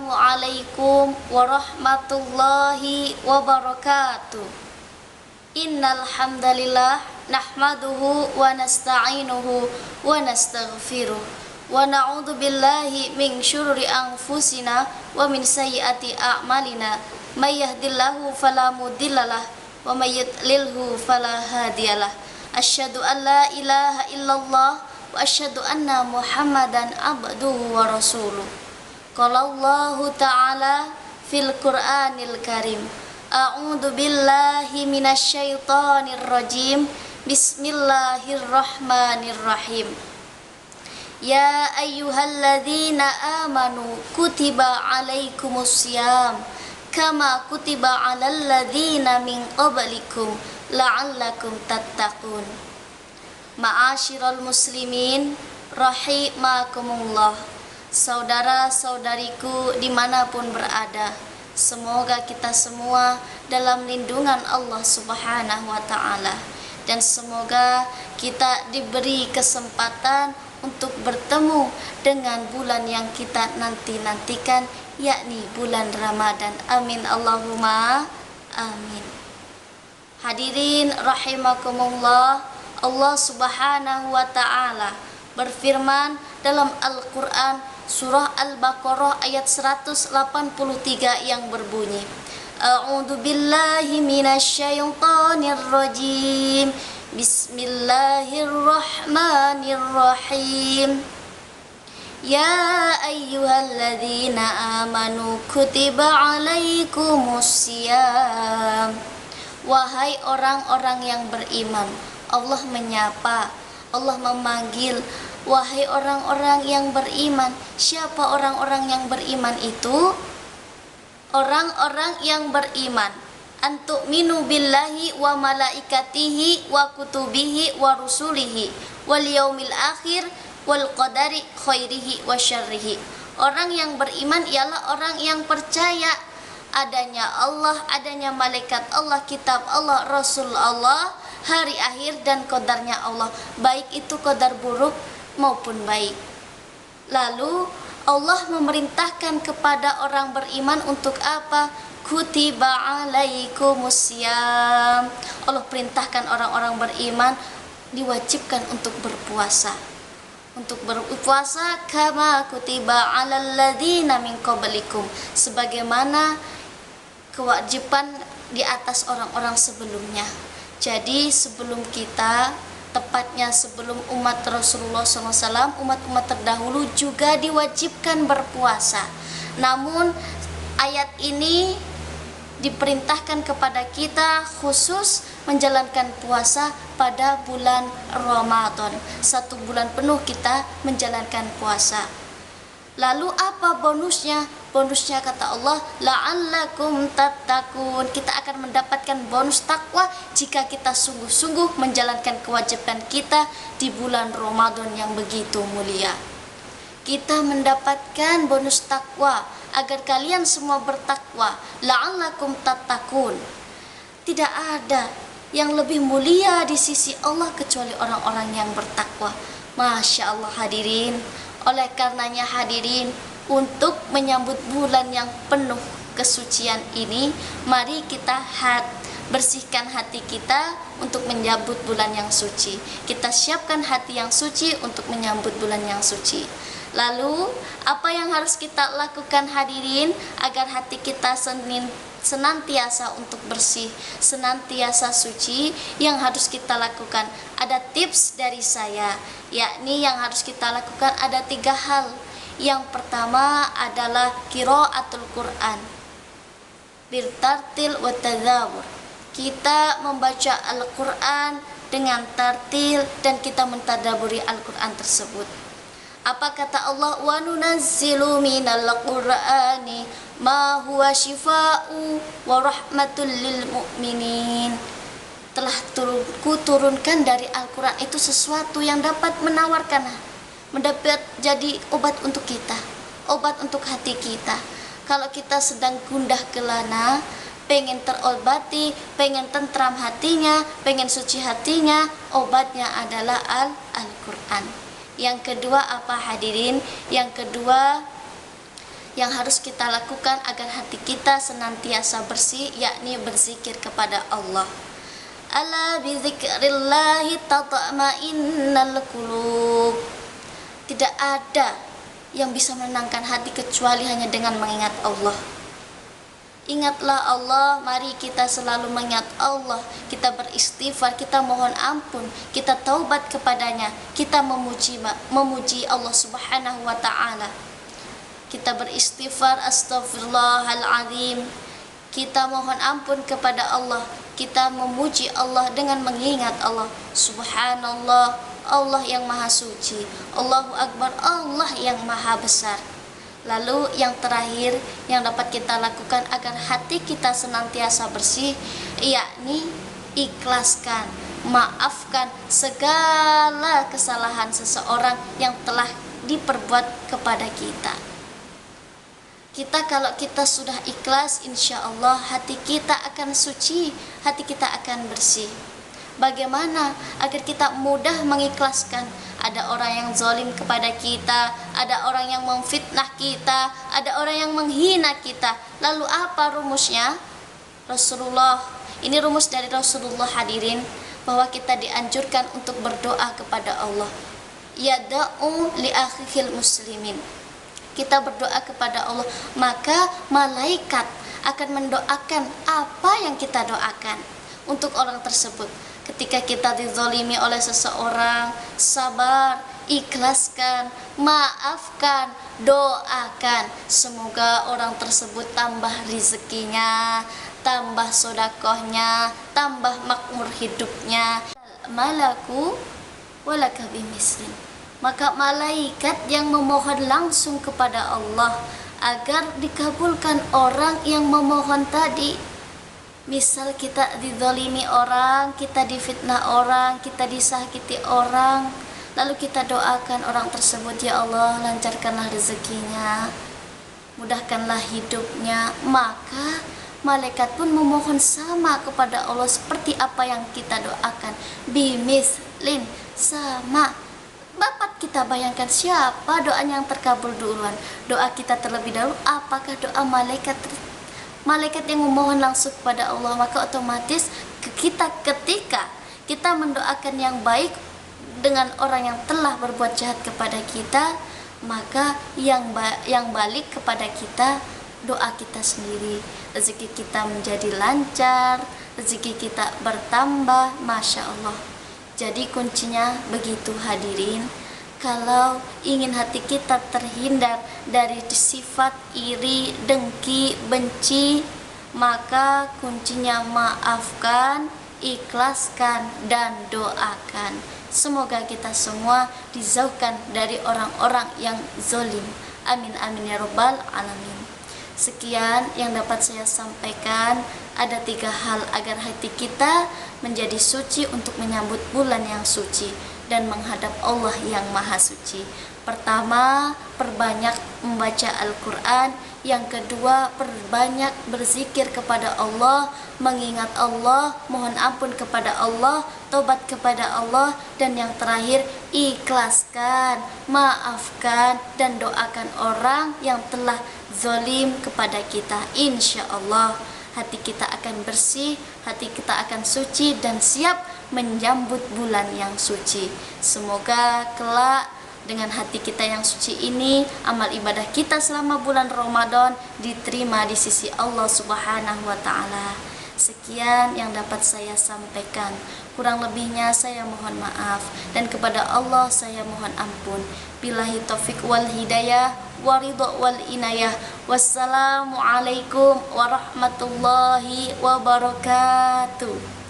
Assalamualaikum warahmatullahi wabarakatuh. Innal hamdalillah nahmaduhu wa nasta'inuhu wa nastaghfiruh wa na'udzu billahi min syururi anfusina wa min sayyiati a'malina. May yahdihillahu fala mudhillalah wa may yudlilhu fala hadiyalah. Asyhadu an la ilaha illallah wa asyhadu anna Muhammadan abduhu wa rasuluh. Qala Allahu ta'ala fil Qur'anil Karim. A'udzu billahi minasyaitonir rajim. Bismillahirrahmanirrahim. Ya ayyuhalladzina amanu kutiba alaikumusiyam kama kutiba alal ladzina min qablikum la'allakum tattaqun. Ma'asyiral muslimin rahimakumullah. Saudara-saudariku dimanapun berada, semoga kita semua dalam lindungan Allah Subhanahu wa ta'ala, dan semoga kita diberi kesempatan untuk bertemu dengan bulan yang kita nantikan, yakni bulan Ramadan. Amin Allahumma amin. Hadirin rahimakumullah, Allah Subhanahu wa ta'ala berfirman dalam Al-Quran Surah Al-Baqarah ayat 183 yang berbunyi, A'udzu billahi minasyaitonir rajim. Bismillahirrahmanirrahim. Ya ayyuhalladzina amanu kutiba alaikumusiyam. Wahai orang-orang yang beriman, Allah menyapa, Allah memanggil. Wahai orang-orang yang beriman. Siapa orang-orang yang beriman itu? Orang-orang yang beriman antu'minu billahi wa malaikatihi wa kutubihi wa rusulihi wal yaumil akhir wal qadari khairihi wa syarrihi. Orang yang beriman ialah orang yang percaya adanya Allah, adanya malaikat Allah, kitab Allah, Rasul Allah, hari akhir dan qadarnya Allah, baik itu qadar buruk maupun baik. Lalu Allah memerintahkan kepada orang beriman untuk apa? Kutiba alaikumusiyam. Allah perintahkan orang-orang beriman diwajibkan untuk berpuasa. Untuk berpuasa kama kutiba alal ladzina min qablikum, sebagaimana kewajiban di atas orang-orang sebelumnya. Jadi sebelum kita, tepatnya sebelum umat Rasulullah SAW, umat-umat terdahulu juga diwajibkan berpuasa. Namun ayat ini diperintahkan kepada kita khusus menjalankan puasa pada bulan Ramadan. 1 bulan penuh kita menjalankan puasa. Lalu apa bonusnya? Bonusnya kata Allah, la'allakum tattaqun. Kita akan mendapatkan bonus takwa jika kita sungguh-sungguh menjalankan kewajiban kita di bulan Ramadan yang begitu mulia. Kita mendapatkan bonus takwa agar kalian semua bertakwa. La'allakum tattaqun. Tidak ada yang lebih mulia di sisi Allah kecuali orang-orang yang bertakwa. Masya Allah hadirin. Oleh karenanya hadirin, untuk menyambut bulan yang penuh kesucian ini, mari kita bersihkan hati kita untuk menyambut bulan yang suci. Kita siapkan hati yang suci untuk menyambut bulan yang suci. Lalu, apa yang harus kita lakukan hadirin agar hati kita senantiasa untuk bersih, senantiasa suci? Yang harus kita lakukan, ada tips dari saya, yakni yang harus kita lakukan ada 3 hal. Yang pertama adalah qiraatul Quran birtartil wa tadzawur. Kita membaca Al-Quran dengan tartil dan kita mentadaburi Al-Quran tersebut. Apa kata Allah? Wa nunazzilu minal Qur'ani ma huwa syifaa'u wa rahmatul lil mu'minin. Telah kuturunkan dari Al-Quran itu sesuatu yang dapat mendapat jadi obat untuk kita, obat untuk hati kita. Kalau kita sedang gundah gelana, pengen terobati, pengen tentram hatinya, pengen suci hatinya, obatnya adalah Al-Quran. Yang kedua apa hadirin? Yang kedua, yang harus kita lakukan agar hati kita senantiasa bersih, yakni berzikir kepada Allah. Ala bizikrillahi tatma'innal qulub. Tidak ada yang bisa menenangkan hati kecuali hanya dengan mengingat Allah. Ingatlah Allah, mari kita selalu mengingat Allah. Kita beristighfar, kita mohon ampun, kita taubat kepadanya, kita memuji Allah Subhanahu wa ta'ala. Kita beristighfar, astaghfirullahaladzim. Kita mohon ampun kepada Allah, kita memuji Allah dengan mengingat Allah. Subhanallah, Allah yang maha suci. Allahu Akbar, Allah yang maha besar. Lalu yang terakhir yang dapat kita lakukan agar hati kita senantiasa bersih, yakni ikhlaskan, maafkan segala kesalahan seseorang yang telah diperbuat kepada kita. Kalau kita sudah ikhlas, insya Allah hati kita akan suci, hati kita akan bersih. Bagaimana agar kita mudah mengikhlaskan? Ada orang yang zalim kepada kita, ada orang yang memfitnah kita, ada orang yang menghina kita. Lalu apa rumusnya? Ini rumus dari Rasulullah hadirin, bahwa kita dianjurkan untuk berdoa kepada Allah. Yada'u li akhil muslimin. Kita berdoa kepada Allah, maka malaikat akan mendoakan apa yang kita doakan untuk orang tersebut. Ketika kita dizalimi oleh seseorang, sabar, ikhlaskan, maafkan, doakan. Semoga orang tersebut tambah rezekinya, tambah sodakohnya, tambah makmur hidupnya. Malaku walaka bimisrin. Maka malaikat yang memohon langsung kepada Allah agar dikabulkan orang yang memohon tadi. Misal kita dizalimi orang, kita difitnah orang, kita disakiti orang, lalu kita doakan orang tersebut, ya Allah lancarkanlah rezekinya, mudahkanlah hidupnya. Maka malaikat pun memohon sama kepada Allah seperti apa yang kita doakan. Bimislin, sama. Bapak kita bayangkan siapa doanya yang terkabul duluan? Doa kita terlebih dahulu, apakah doa malaikat yang memohon langsung kepada Allah? Maka otomatis ketika kita mendoakan yang baik dengan orang yang telah berbuat jahat kepada kita, maka yang balik kepada kita doa kita sendiri. Rezeki kita menjadi lancar, rezeki kita bertambah, Masya Allah. Jadi kuncinya begitu hadirin. Kalau ingin hati kita terhindar dari sifat iri, dengki, benci, maka kuncinya maafkan, ikhlaskan, dan doakan. Semoga kita semua dijauhkan dari orang-orang yang zalim. Amin amin ya rabbal alamin. Sekian yang dapat saya sampaikan. Ada 3 hal agar hati kita menjadi suci untuk menyambut bulan yang suci dan menghadap Allah yang maha suci. Pertama, perbanyak membaca Al-Quran. Yang kedua, perbanyak berzikir kepada Allah, mengingat Allah, mohon ampun kepada Allah, tobat kepada Allah. Dan yang terakhir, ikhlaskan, maafkan, dan doakan orang yang telah zalim kepada kita. Insya Allah hati kita akan bersih, hati kita akan suci dan siap menyambut bulan yang suci. Semoga kelak dengan hati kita yang suci ini, amal ibadah kita selama bulan Ramadan diterima di sisi Allah Subhanahu wa ta'ala. Sekian yang dapat saya sampaikan. Kurang lebihnya saya mohon maaf, dan kepada Allah saya mohon ampun. Billahi taufik wal hidayah, waridho wal inayah. Wassalamualaikum warahmatullahi wabarakatuh.